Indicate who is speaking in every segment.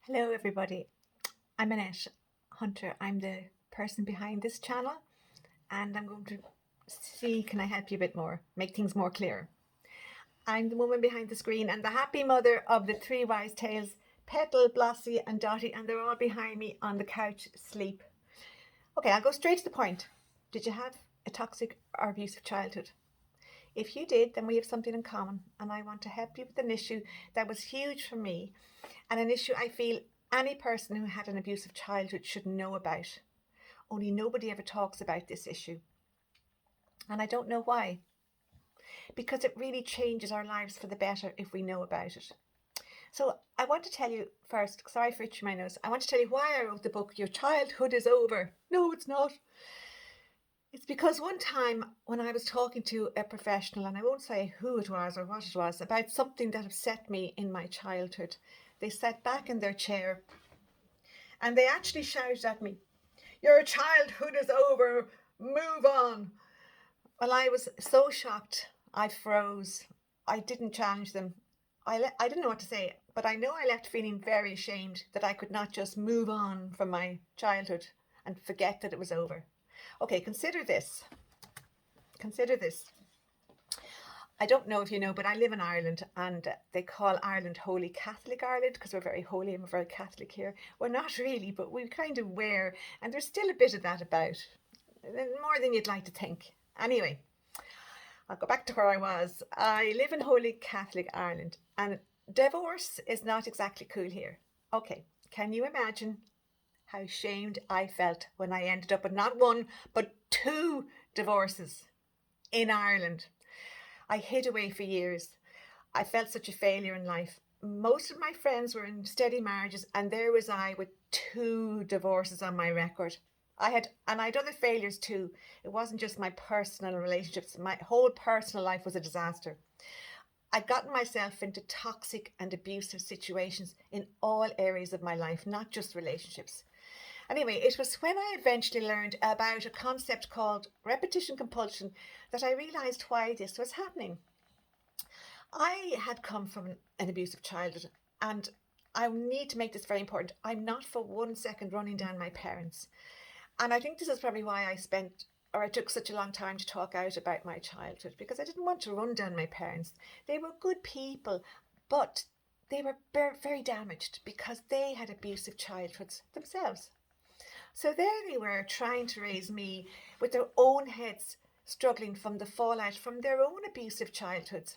Speaker 1: Hello everybody, I'm Annette Hunter. I'm the person behind this channel and I'm going to see can I help you a bit more, make things more clear. I'm the woman behind the screen and the happy mother of the three wise tales, Petal, Blossie and Dotty, and they're all behind me on the couch asleep. Okay, I'll go straight to the point. Did you have a toxic or abusive childhood? If you did, then we have something in common and I want to help you with an issue that was huge for me and an issue I feel any person who had an abusive childhood should know about. Only nobody ever talks about this issue. And I don't know why. Because it really changes our lives for the better if we know about it. So I want to tell you first, sorry for itching my nose, I want to tell you why I wrote the book, Your Childhood is Over. No, it's not. It's because one time when I was talking to a professional, and I won't say who it was or what it was, about something that upset me in my childhood, they sat back in their chair and they actually shouted at me, "Your childhood is over, move on." Well, I was so shocked, I froze. I didn't challenge them. I didn't know what to say, but I know I left feeling very ashamed that I could not just move on from my childhood and forget that it was over. Okay, consider this. Consider this. I don't know if you know, but I live in Ireland and they call Ireland Holy Catholic Ireland because we're very holy and we're very Catholic here. We're not really, but we kind of were, and there's still a bit of that about, more than you'd like to think. Anyway, I'll go back to where I was. I live in Holy Catholic Ireland and divorce is not exactly cool here. Okay, can you imagine how shamed I felt when I ended up with not one, but two divorces in Ireland? I hid away for years. I felt such a failure in life. Most of my friends were in steady marriages, and there was I with two divorces on my record. I'd other failures too. It wasn't just my personal relationships. My whole personal life was a disaster. I'd gotten myself into toxic and abusive situations in all areas of my life, not just relationships. Anyway, it was when I eventually learned about a concept called repetition compulsion that I realised why this was happening. I had come from an abusive childhood, and I need to make this very important. I'm not for 1 second running down my parents. And I think this is probably why I took such a long time to talk out about my childhood, because I didn't want to run down my parents. They were good people, but they were very damaged because they had abusive childhoods themselves. So there they were trying to raise me with their own heads struggling from the fallout from their own abusive childhoods.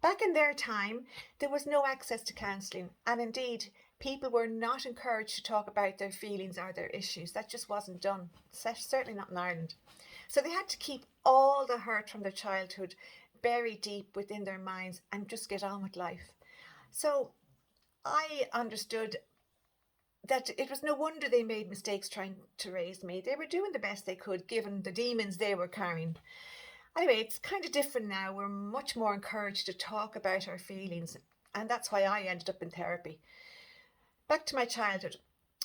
Speaker 1: Back in their time, there was no access to counselling, and indeed, people were not encouraged to talk about their feelings or their issues. That just wasn't done, certainly not in Ireland. So they had to keep all the hurt from their childhood buried deep within their minds and just get on with life. So I understood that it was no wonder they made mistakes trying to raise me. They were doing the best they could given the demons they were carrying. Anyway, it's kind of different now. We're much more encouraged to talk about our feelings, and that's why I ended up in therapy. Back to my childhood.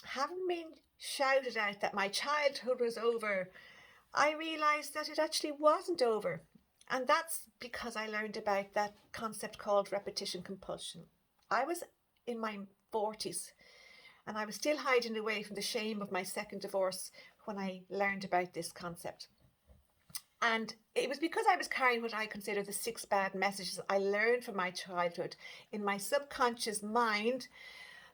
Speaker 1: Having been shouted out that my childhood was over, I realised that it actually wasn't over. And that's because I learned about that concept called repetition compulsion. I was in my 40s and I was still hiding away from the shame of my second divorce when I learned about this concept. And it was because I was carrying what I consider the 6 bad messages I learned from my childhood in my subconscious mind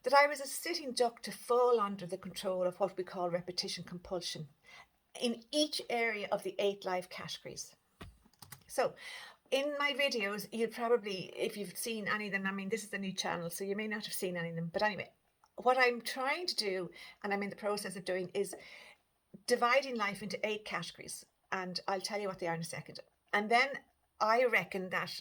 Speaker 1: that I was a sitting duck to fall under the control of what we call repetition compulsion in each area of the 8 life categories. So in my videos, you'd probably, if you've seen any of them, I mean, this is a new channel, so you may not have seen any of them. But anyway, what I'm trying to do, and I'm in the process of doing, is dividing life into 8 categories. And I'll tell you what they are in a second. And then I reckon that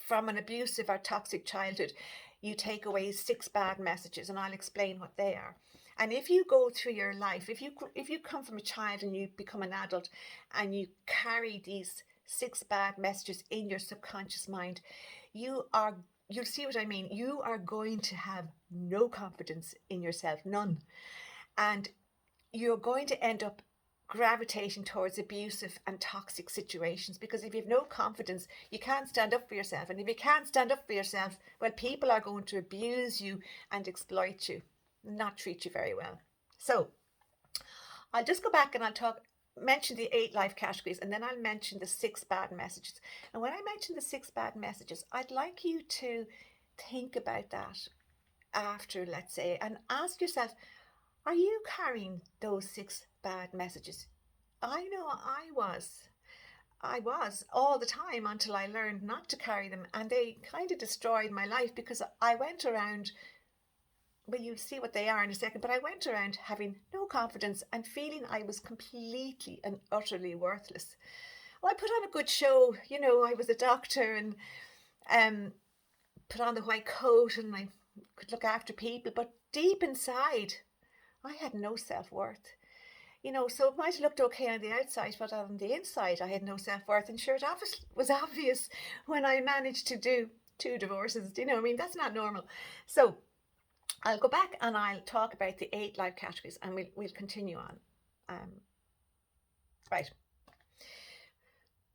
Speaker 1: from an abusive or toxic childhood, you take away 6 bad messages, and I'll explain what they are. And if you go through your life, if you come from a child and you become an adult and you carry these 6 bad messages in your subconscious mind, you'll see what I mean. You are going to have no confidence in yourself, none. And you're going to end up gravitating towards abusive and toxic situations, because if you have no confidence, you can't stand up for yourself. And if you can't stand up for yourself, well, people are going to abuse you and exploit you, not treat you very well. So I'll just go back and mention the 8 life categories, and then I'll mention the 6 bad messages. And when I mention the 6 bad messages, I'd like you to think about that after, let's say, and ask yourself, are you carrying those 6 bad messages? I know I was all the time until I learned not to carry them, and they kind of destroyed my life, because I went around, well, you'll see what they are in a second, but I went around having no confidence and feeling I was completely and utterly worthless. Well, I put on a good show, I was a doctor, and put on the white coat, and I could look after people, but deep inside, I had no self-worth. So it might have looked okay on the outside, but on the inside, I had no self-worth. And sure, it was obvious when I managed to do 2 divorces. That's not normal. So I'll go back and I'll talk about the 8 life categories, and we'll continue on. Right.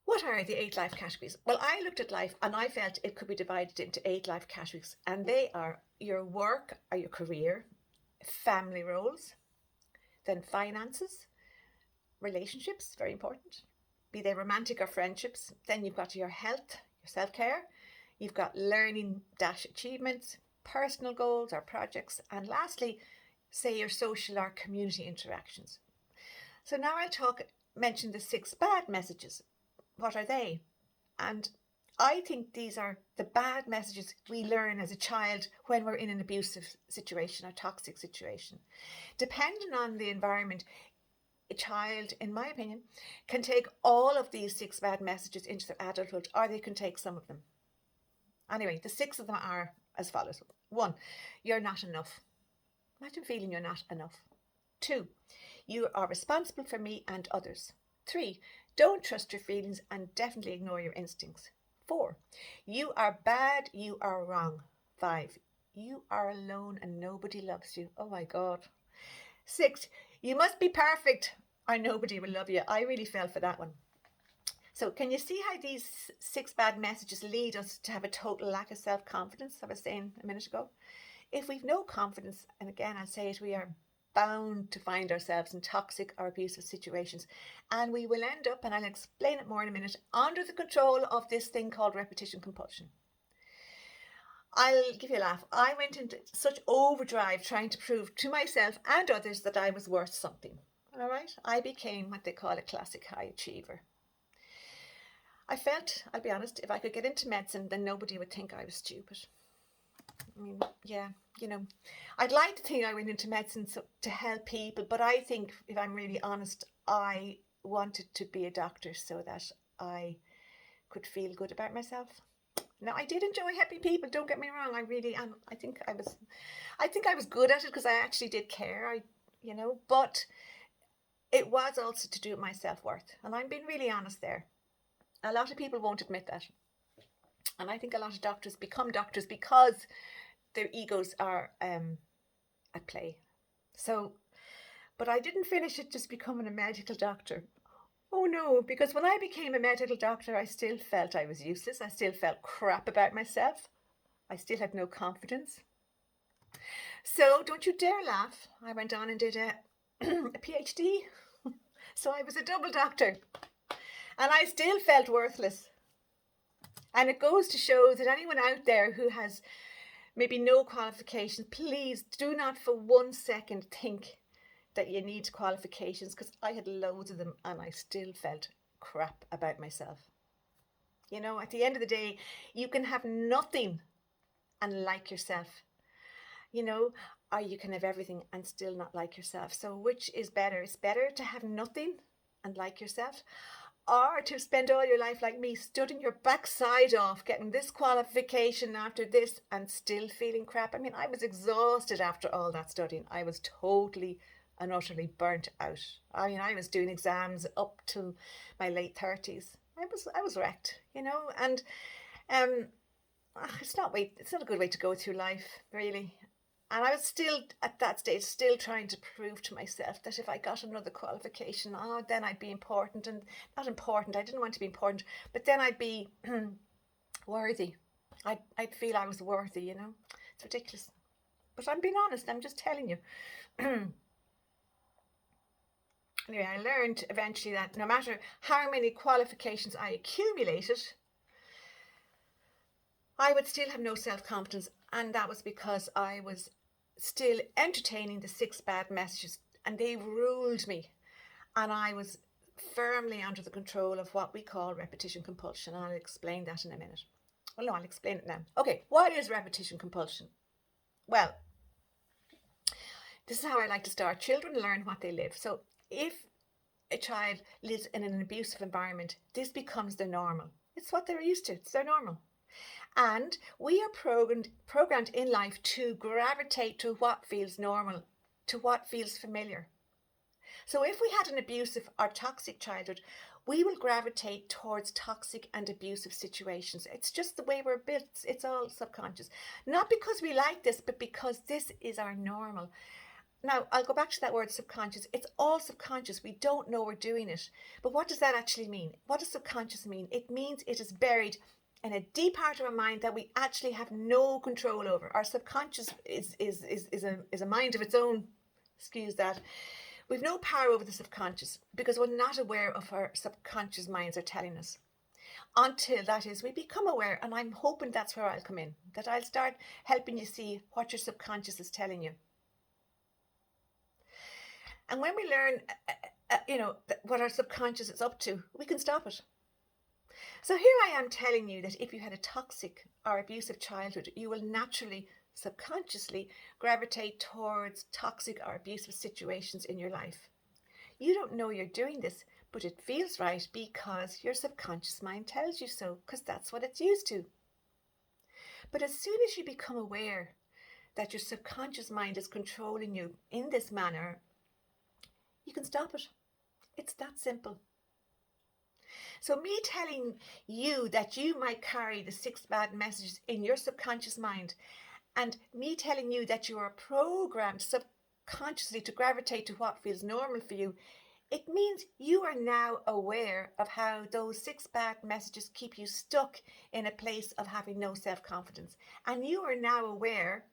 Speaker 1: What are the 8 life categories? Well, I looked at life and I felt it could be divided into 8 life categories, and they are your work or your career, family roles, then finances, relationships, very important, be they romantic or friendships. Then you've got your health, your self-care, you've got learning-achievements, personal goals or projects, and lastly, say your social or community interactions. So now I'll mention the 6 bad messages. What are they? And I think these are the bad messages we learn as a child when we're in an abusive situation or toxic situation. Depending on the environment, a child, in my opinion, can take all of these 6 bad messages into their adulthood, or they can take some of them. Anyway, the 6 of them are as follows. 1, you're not enough. Imagine feeling you're not enough. 2, you are responsible for me and others. 3, don't trust your feelings and definitely ignore your instincts. 4, you are bad, you are wrong. 5, you are alone and nobody loves you. Oh my God. 6, you must be perfect or nobody will love you. I really fell for that one. So can you see how these 6 bad messages lead us to have a total lack of self-confidence, I was saying a minute ago? If we've no confidence, and again I'll say it, we are bound to find ourselves in toxic or abusive situations, and we will end up, and I'll explain it more in a minute, under the control of this thing called repetition compulsion. I'll give you a laugh. I went into such overdrive trying to prove to myself and others that I was worth something. All right? I became what they call a classic high achiever. I felt, I'll be honest, if I could get into medicine, then nobody would think I was stupid. I mean, yeah, I'd like to think I went into medicine to help people, but I think, if I'm really honest, I wanted to be a doctor so that I could feel good about myself. Now, I did enjoy helping people, don't get me wrong. I really am. I think I was good at it because I actually did care, but it was also to do with my self-worth. And I'm being really honest there. A lot of people won't admit that. And I think a lot of doctors become doctors because their egos are at play. So, but I didn't finish it just becoming a medical doctor. Oh no, because when I became a medical doctor, I still felt I was useless. I still felt crap about myself. I still had no confidence. So don't you dare laugh. I went on and did a PhD. So I was a double doctor. And I still felt worthless. And it goes to show that anyone out there who has maybe no qualifications, please do not for 1 second think that you need qualifications, because I had loads of them and I still felt crap about myself. At the end of the day, you can have nothing and like yourself, or you can have everything and still not like yourself. So which is better? It's better to have nothing and like yourself, or to spend all your life like me, studying your backside off, getting this qualification after this and still feeling crap. I mean, I was exhausted after all that studying. I was totally and utterly burnt out. I mean, I was doing exams up to my late 30s. I was wrecked, and it's not a good way to go through life, really. And I was still, at that stage, still trying to prove to myself that if I got another qualification, then I'd be important. And not important, I didn't want to be important, but then I'd be worthy. I'd feel I was worthy, It's ridiculous. But I'm being honest, I'm just telling you. Anyway, I learned eventually that no matter how many qualifications I accumulated, I would still have no self-confidence. And that was because I was still entertaining the 6 bad messages, and they ruled me. And I was firmly under the control of what we call repetition compulsion. I'll explain that in a minute. Well, no, I'll explain it now. Okay, what is repetition compulsion? Well, this is how I like to start. Children learn what they live. So if a child lives in an abusive environment, this becomes their normal. It's what they're used to. It's their normal. And we are programmed in life to gravitate to what feels normal, to what feels familiar. So if we had an abusive or toxic childhood, we will gravitate towards toxic and abusive situations. It's just the way we're built. It's all subconscious. Not because we like this, but because this is our normal. Now, I'll go back to that word subconscious. It's all subconscious. We don't know we're doing it. But what does that actually mean? What does subconscious mean? It means it is buried in a deep part of our mind that we actually have no control over. Our subconscious is a mind of its own. Excuse that. We've no power over the subconscious because we're not aware of our subconscious minds are telling us. Until, that is, we become aware, and I'm hoping that's where I'll come in, that I'll start helping you see what your subconscious is telling you. And when we learn, what our subconscious is up to, we can stop it. So here I am telling you that if you had a toxic or abusive childhood, you will naturally, subconsciously gravitate towards toxic or abusive situations in your life. You don't know you're doing this, but it feels right because your subconscious mind tells you so, because that's what it's used to. But as soon as you become aware that your subconscious mind is controlling you in this manner, you can stop it. It's that simple. So me telling you that you might carry the 6 bad messages in your subconscious mind, and me telling you that you are programmed subconsciously to gravitate to what feels normal for you, it means you are now aware of how those 6 bad messages keep you stuck in a place of having no self-confidence. And you are now aware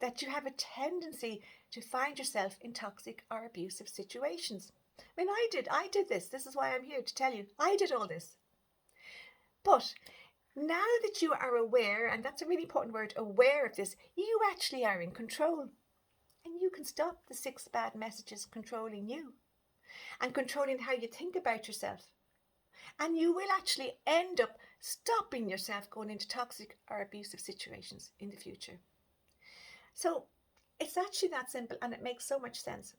Speaker 1: that you have a tendency to find yourself in toxic or abusive situations. I mean, I did this. This is why I'm here to tell you. I did all this. But now that you are aware, and that's a really important word, aware of this, you actually are in control. And you can stop the 6 bad messages controlling you and controlling how you think about yourself. And you will actually end up stopping yourself going into toxic or abusive situations in the future. So it's actually that simple, and it makes so much sense.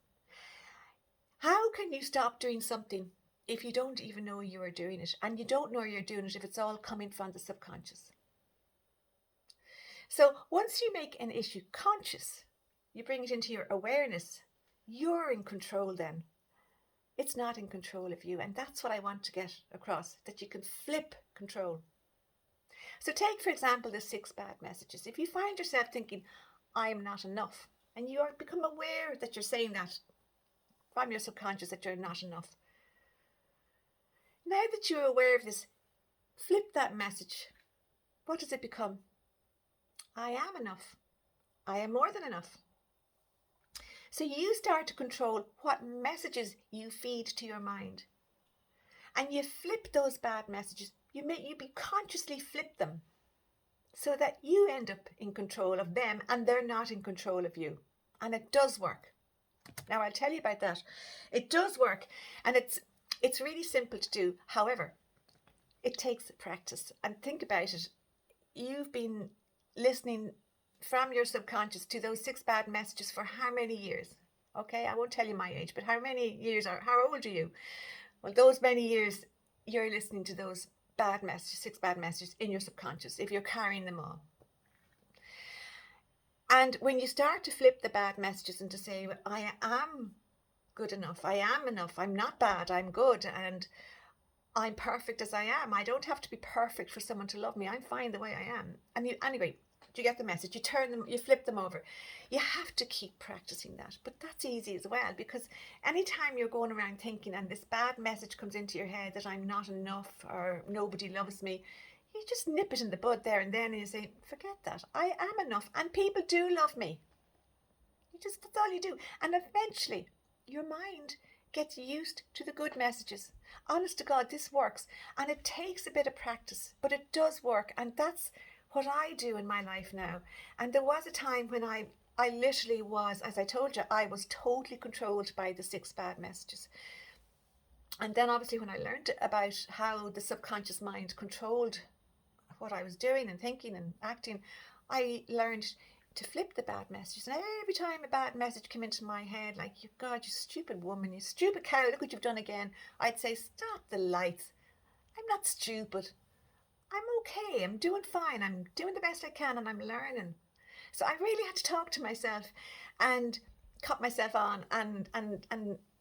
Speaker 1: How can you stop doing something if you don't even know you are doing it, and you don't know you're doing it if it's all coming from the subconscious? So once you make an issue conscious, you bring it into your awareness, you're in control then. It's not in control of you, and that's what I want to get across, that you can flip control. So take, for example, the 6 bad messages. If you find yourself thinking, I'm not enough, and you are become aware that you're saying that from your subconscious, that you're not enough. Now that you're aware of this, flip that message. What does it become? I am enough. I am more than enough. So you start to control what messages you feed to your mind. And you flip those bad messages. You consciously flip them so that you end up in control of them and they're not in control of you. And it does work. Now I'll tell you about that. It does work, and it's really simple to do. However, it takes practice. And think about it. You've been listening from your subconscious to those 6 bad messages for how many years? Okay, I won't tell you my age, but how many years how old are you? Well, those many years you're listening to those bad messages, 6 bad messages in your subconscious, if you're carrying them all. And when you start to flip the bad messages and to say, well, I am good enough, I am enough, I'm not bad, I'm good, and I'm perfect as I am. I don't have to be perfect for someone to love me. I'm fine the way I am. And anyway, Do you get the message? You turn them, you flip them over. You have to keep practicing that. But that's easy as well, because anytime you're going around thinking and this bad message comes into your head that I'm not enough or nobody loves me, you just nip it in the bud there and then, and you say, forget that. I am enough and people do love me. That's all you do. And eventually your mind gets used to the good messages. Honest to God, this works. And it takes a bit of practice, but it does work. And that's what I do in my life now. And there was a time when I literally was, as I told you, I was totally controlled by the 6 bad messages. And then obviously when I learned about how the subconscious mind controlled what I was doing and thinking and acting, I learned to flip the bad messages. And every time a bad message came into my head, like, you God, you stupid woman, you stupid cow, look what you've done again, I'd say, stop the lights. I'm not stupid. I'm okay. I'm doing fine. I'm doing the best I can and I'm learning. So I really had to talk to myself and cut myself on and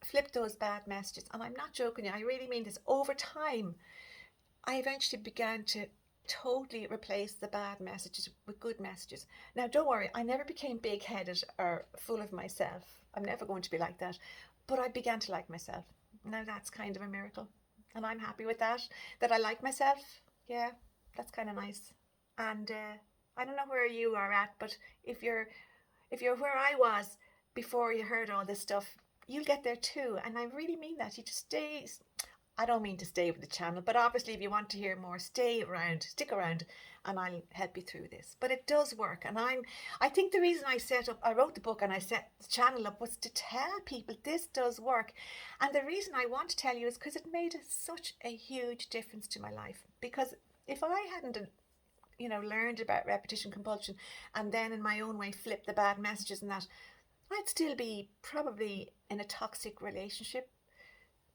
Speaker 1: flip those bad messages. And I'm not joking you. I really mean this. Over time, I eventually began to totally replace the bad messages with good messages. Now, don't worry, I never became big-headed or full of myself. I'm never going to be like that. But I began to like myself. Now, that's kind of a miracle. And I'm happy with that I like myself. Yeah, that's kind of nice. And I don't know where you are at, but if you're where I was before you heard all this stuff, you'll get there too. And I really mean that. You just stay. I don't mean to stay with the channel, but obviously if you want to hear more, stick around, and I'll help you through this. But it does work. And I think the reason I wrote the book and I set the channel up was to tell people this does work. And the reason I want to tell you is because it made such a huge difference to my life. Because if I hadn't learned about repetition compulsion and then in my own way flipped the bad messages and that, I'd still be probably in a toxic relationship,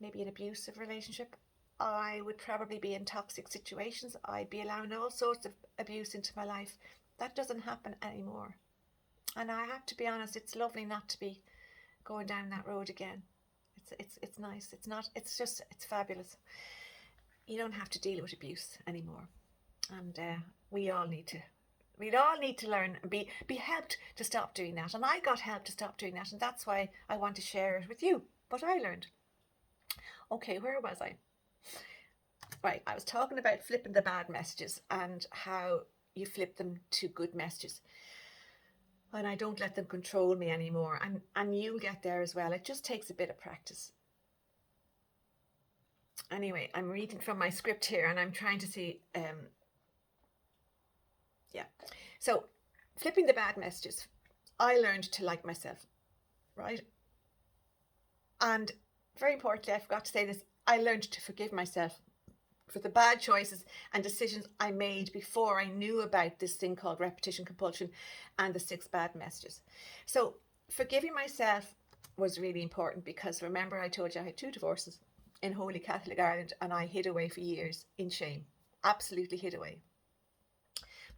Speaker 1: maybe an abusive relationship. I would probably be in toxic situations. I'd be allowing all sorts of abuse into my life. That doesn't happen anymore. And I have to be honest, it's lovely not to be going down that road again. It's nice. It's fabulous. You don't have to deal with abuse anymore. And we all need to learn and be helped to stop doing that. And I got help to stop doing that. And that's why I want to share it with you, what I learned. Okay, where was I? Right, I was talking about flipping the bad messages and how you flip them to good messages. And I don't let them control me anymore. And you'll get there as well. It just takes a bit of practice. Anyway, I'm reading from my script here and I'm trying to see... So, flipping the bad messages. I learned to like myself, right? And very importantly, I forgot to say this, I learned to forgive myself for the bad choices and decisions I made before I knew about this thing called repetition compulsion and the 6 bad messages. So forgiving myself was really important because remember I told you I had 2 divorces in Holy Catholic Ireland and I hid away for years in shame, absolutely hid away.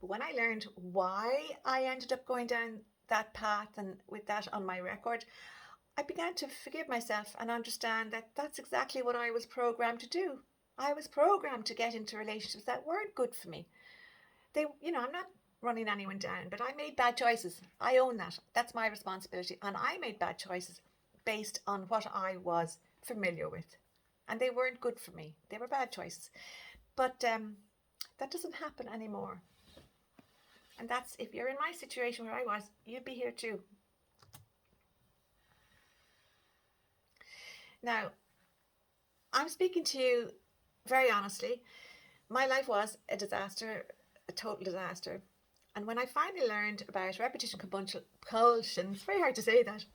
Speaker 1: But when I learned why I ended up going down that path and with that on my record, I began to forgive myself and understand that that's exactly what I was programmed to do. I was programmed to get into relationships that weren't good for me. I'm not running anyone down, but I made bad choices. I own that. That's my responsibility. And I made bad choices based on what I was familiar with. And they weren't good for me. They were bad choices. But that doesn't happen anymore. And that's, if you're in my situation where I was, you'd be here too. Now, I'm speaking to you very honestly. My life was a disaster, a total disaster. And when I finally learned about repetition compulsion, it's very hard to say that,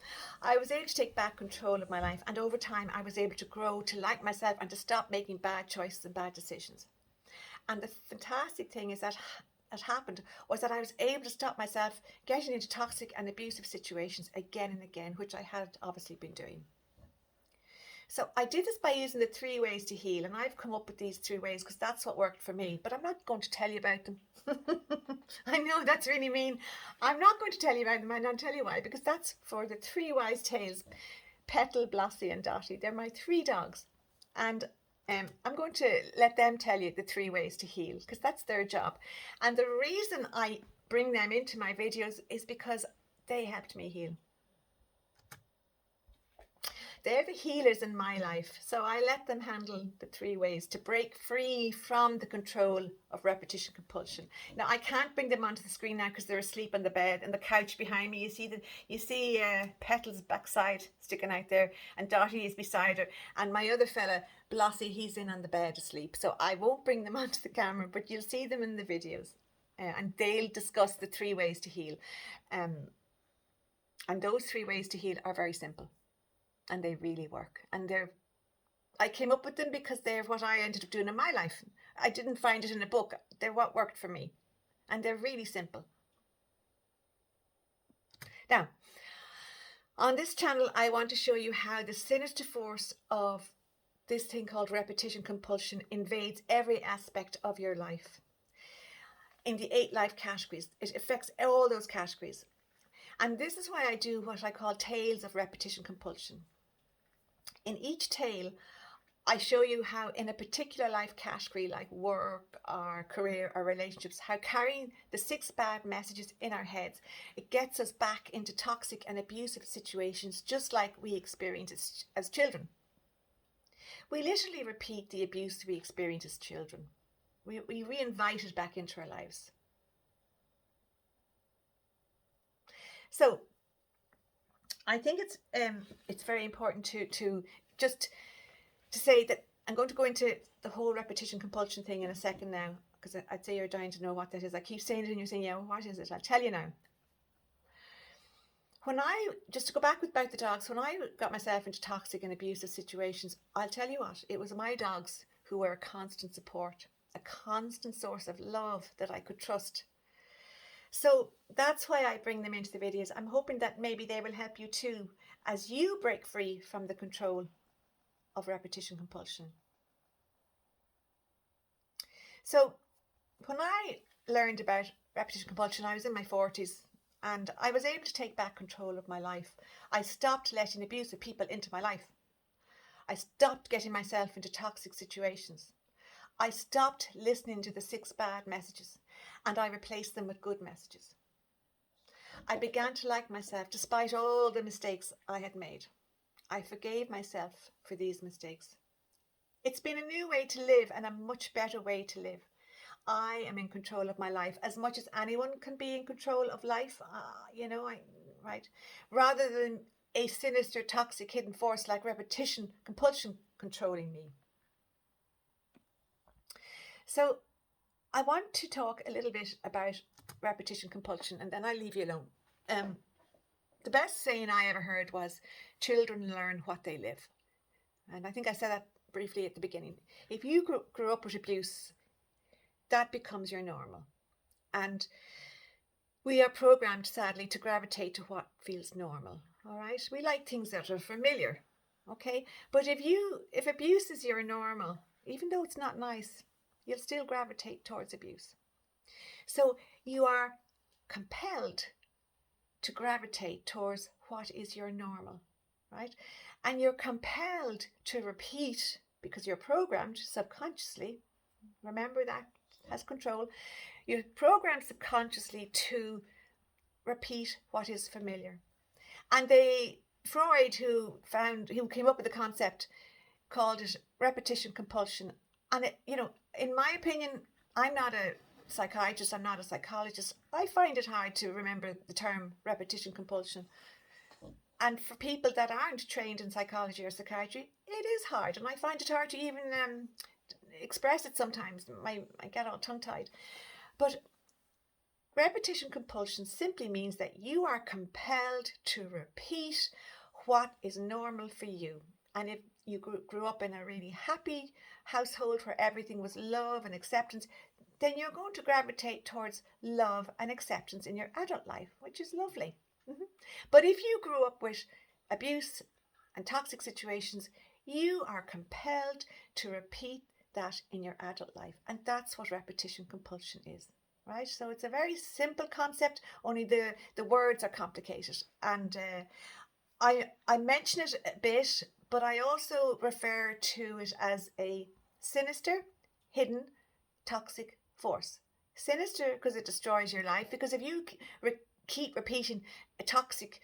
Speaker 1: I was able to take back control of my life. And over time, I was able to grow to like myself and to stop making bad choices and bad decisions. And the fantastic thing is that happened was that I was able to stop myself getting into toxic and abusive situations again and again, which I had obviously been doing. So I did this by using the 3 ways to heal, and I've come up with these 3 ways because that's what worked for me, but I'm not going to tell you about them. I know that's really mean. I'm not going to tell you about them, and I'll tell you why, because that's for the 3 wise tales, Petal, Blossie and Dotty. They're my 3 dogs, and I'm going to let them tell you the 3 ways to heal because that's their job. And the reason I bring them into my videos is because they helped me heal. They're the healers in my life, so I let them handle the 3 ways to break free from the control of repetition compulsion. Now, I can't bring them onto the screen now because they're asleep on the bed and the couch behind me. You see Petal's backside sticking out there, and Dotty is beside her, and my other fella, Blossie, he's in on the bed asleep. So I won't bring them onto the camera, but you'll see them in the videos, and they'll discuss the 3 ways to heal. And those 3 ways to heal are very simple. And they really work. And I came up with them because they're what I ended up doing in my life. I didn't find it in a book. They're what worked for me. And they're really simple. Now, on this channel, I want to show you how the sinister force of this thing called repetition compulsion invades every aspect of your life. In the 8 life categories, it affects all those categories. And this is why I do what I call tales of repetition compulsion. In each tale, I show you how in a particular life category like work or career or relationships, how carrying the 6 bad messages in our heads, it gets us back into toxic and abusive situations just like we experienced as children. We literally repeat the abuse we experienced as children. We re-invite it back into our lives. So I think it's very important to say that I'm going to go into the whole repetition compulsion thing in a second now, because I'd say you're dying to know what that is. I keep saying it and you're saying, yeah, well, what is it? I'll tell you now. Just to go back about the dogs, when I got myself into toxic and abusive situations, I'll tell you what, it was my dogs who were a constant support, a constant source of love that I could trust. So that's why I bring them into the videos. I'm hoping that maybe they will help you too as you break free from the control of repetition compulsion. So when I learned about repetition compulsion, I was in my 40s and I was able to take back control of my life. I stopped letting abusive people into my life. I stopped getting myself into toxic situations. I stopped listening to the 6 bad messages and I replaced them with good messages. I began to like myself despite all the mistakes I had made. I forgave myself for these mistakes. It's been a new way to live and a much better way to live. I am in control of my life as much as anyone can be in control of life, right? Rather than a sinister, toxic, hidden force like repetition compulsion controlling me. So I want to talk a little bit about repetition compulsion and then I'll leave you alone. The best saying I ever heard was, children learn what they live. And I think I said that briefly at the beginning. If you grew up with abuse, that becomes your normal. And we are programmed, sadly, to gravitate to what feels normal. All right? We like things that are familiar. Okay? But if abuse is your normal, even though it's not nice, you'll still gravitate towards abuse. So you are compelled to gravitate towards what is your normal, right? And you're compelled to repeat, because you're programmed subconsciously, remember that has control, you're programmed subconsciously to repeat what is familiar. And Freud, who came up with the concept, called it repetition compulsion. And in my opinion, I'm not a psychiatrist, I'm not a psychologist. I find it hard to remember the term repetition compulsion. And for people that aren't trained in psychology or psychiatry, it is hard. And I find it hard to even express it sometimes. I get all tongue-tied. But repetition compulsion simply means that you are compelled to repeat what is normal for you. And if you grew up in a really happy household where everything was love and acceptance, then you're going to gravitate towards love and acceptance in your adult life, which is lovely. But if you grew up with abuse and toxic situations, you are compelled to repeat that in your adult life. And that's what repetition compulsion is, right? So it's a very simple concept, only the words are complicated. And I mention it a bit, but I also refer to it as a sinister, hidden, toxic force. Sinister because it destroys your life. Because if you keep repeating toxic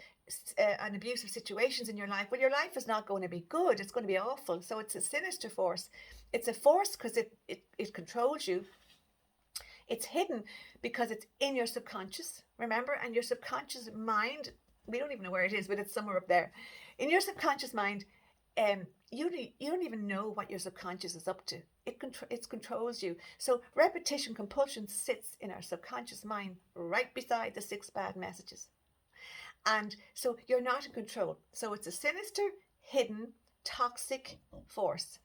Speaker 1: and abusive situations in your life, well, your life is not going to be good. It's going to be awful. So it's a sinister force. It's a force because it controls you. It's hidden because it's in your subconscious, remember? And your subconscious mind, we don't even know where it is, but it's somewhere up there. In your subconscious mind, you don't even know what your subconscious is up to. It controls you. So repetition compulsion sits in our subconscious mind right beside the 6 bad messages. And so you're not in control. So it's a sinister, hidden, toxic force.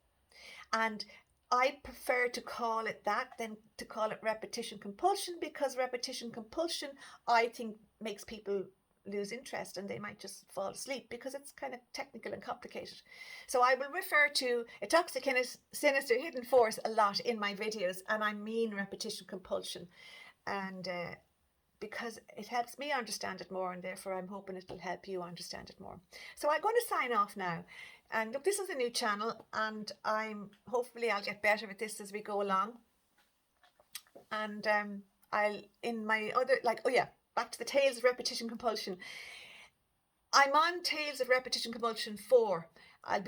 Speaker 1: And I prefer to call it that than to call it repetition compulsion, because repetition compulsion, I think, makes people lose interest and they might just fall asleep because it's kind of technical and complicated. So I will refer to a toxic and a sinister hidden force a lot in my videos, and I mean repetition compulsion. And because it helps me understand it more, and therefore I'm hoping it'll help you understand it more. So I'm going to sign off now. And look, this is a new channel, and hopefully I'll get better at this as we go along. And I'll, in my other, back to the Tales of Repetition Compulsion. I'm on Tales of Repetition Compulsion 4. I'm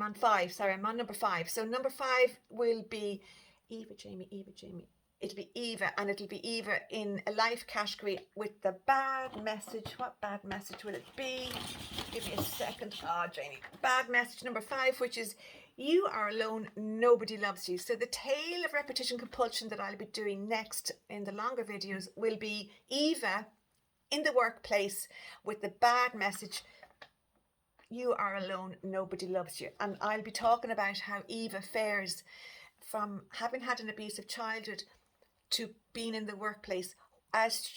Speaker 1: on 5. Sorry, I'm on number 5. So number 5 will be Eva, Jamie. It'll be Eva, and it'll be Eva in a life category with the bad message. What bad message will it be? Give me a second. Jamie. Bad message number 5, which is you are alone, nobody loves you. So the tale of repetition compulsion that I'll be doing next in the longer videos will be Eva in the workplace with the bad message, you are alone, nobody loves you. And I'll be talking about how Eva fares from having had an abusive childhood to being in the workplace as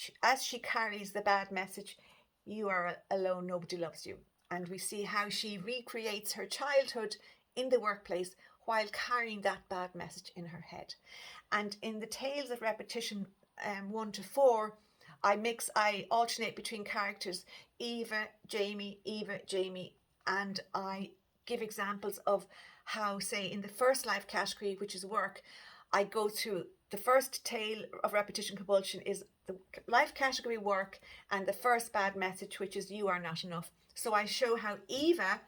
Speaker 1: she carries the bad message, you are alone, nobody loves you. And we see how she recreates her childhood in the workplace while carrying that bad message in her head. And in the Tales of Repetition 1 to 4, I alternate between characters, Eva, Jamie, and I give examples of how, say, in the first life category, which is work, I go through the first tale of repetition compulsion is the life category work, and the first bad message, which is you are not enough. So I show how Eva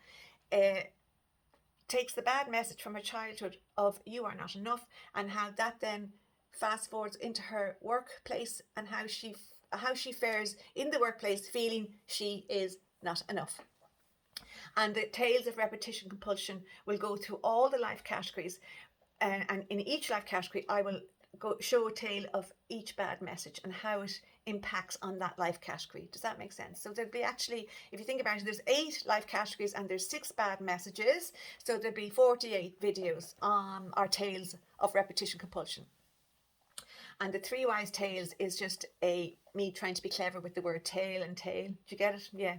Speaker 1: takes the bad message from her childhood of you are not enough, and how that then fast forwards into her workplace and how she fares in the workplace feeling she is not enough. And the Tales of Repetition Compulsion will go through all the life categories, and in each life category I will show a tale of each bad message and how it impacts on that life category. Does that make sense? So there'll be, actually, if you think about it, there's 8 life categories and there's 6 bad messages, so there'll be 48 videos on our Tales of Repetition Compulsion. And the 3 Wise Tales is just me trying to be clever with the word tail and tail. Do you get it? Yeah.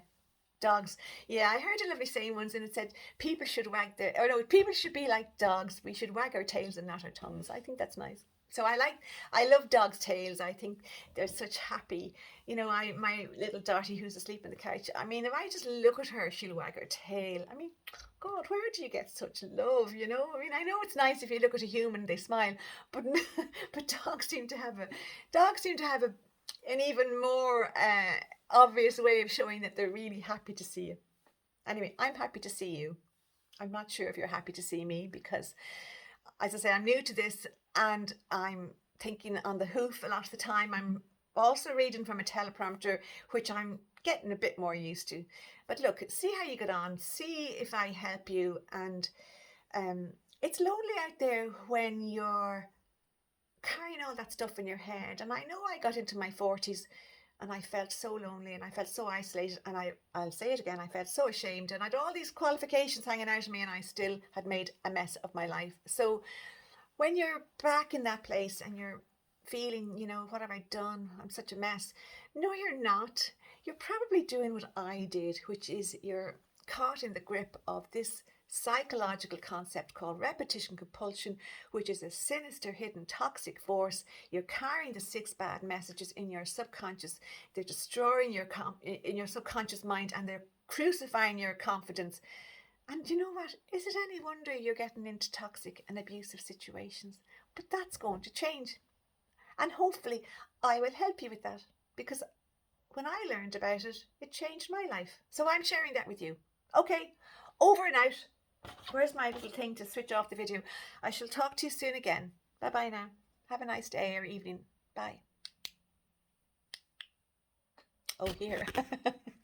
Speaker 1: Dogs. Yeah, I heard a lovely saying once, and it said people should be like dogs. We should wag our tails and not our tongues. I think that's nice. So I love dogs' tails. I think they're such happy. My little Dotty who's asleep in the couch. I mean, if I just look at her, she'll wag her tail. I mean, God, where do you get such love? I mean, I know it's nice if you look at a human, they smile, but dogs seem to have an even more obvious way of showing that they're really happy to see you. Anyway, I'm happy to see you. I'm not sure if you're happy to see me, because, as I say, I'm new to this and I'm thinking on the hoof a lot of the time. I'm also reading from a teleprompter, which I'm getting a bit more used to. But look, see how you get on. See if I help you. And it's lonely out there when you're carrying all that stuff in your head. And I know I got into my 40s and I felt so lonely and I felt so isolated, and I'll say it again, I felt so ashamed, and I had all these qualifications hanging out of me, and I still had made a mess of my life. So when you're back in that place and you're feeling, what have I done? I'm such a mess. No, you're not. You're probably doing what I did, which is you're caught in the grip of this psychological concept called repetition compulsion, which is a sinister, hidden, toxic force. You're carrying the 6 bad messages in your subconscious. They're destroying in your subconscious mind, and they're crucifying your confidence. And you know what? Is it any wonder you're getting into toxic and abusive situations? But that's going to change. And hopefully I will help you with that, because when I learned about it, it changed my life. So I'm sharing that with you. Okay, over and out. Where's my little thing to switch off the video? I shall talk to you soon again. Bye bye now. Have a nice day or evening. Bye. Oh, here.